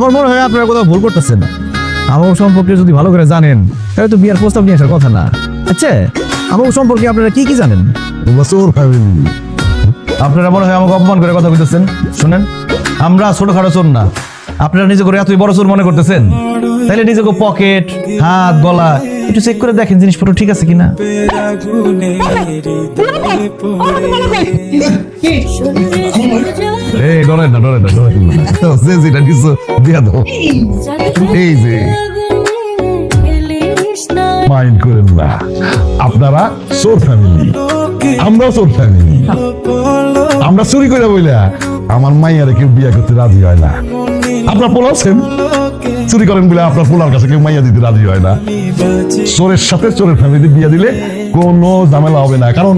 আমার মনে হয় আপনারা কোথাও ভুল করতেছেন। আমার সম্পর্কে যদি ভালো করে জানেন তাহলে তো বিয়ার প্রস্তাব নিয়ে আসার কথা না। আচ্ছা, আমার সম্পর্কে আপনারা কি কি জানেন? চোর ফ্যামিলি। আপনারা মনে হয় আমাকে অপমান করে কথা বলতেছেন। শুনেন, আমরা ছোটখাটো চোর না। আপনারা নিজে করে এতই বড় চোর মনে করতেছেন, তাহলে নিজেকে পকেট, হাত, গলা একটু চেক করে দেখেন জিনিসপত্র ঠিক আছে কিনা। এই ডরেন না, ডরেন না, ডরেন না। যে যেটা কিছু দিয়া দাও। এই যে মাইন্ড করেন না, আপনারা চোর ফ্যামিলি, আমরাও চোর ফ্যামিলি। আমরা চুরি করে বইলা আমার মাইয়ারে কেউ বিয়ে করতে রাজি হয় না। আপনার পোলাছেন চুরি করেন বলে আপনার পোলার কাছে কেউ মাইয়া দিতে রাজি হয় না। চোরের সাথে চোরের ফ্যামিলি বিয়ে দিলে কোনো ঝামেলা হবে না, কারণ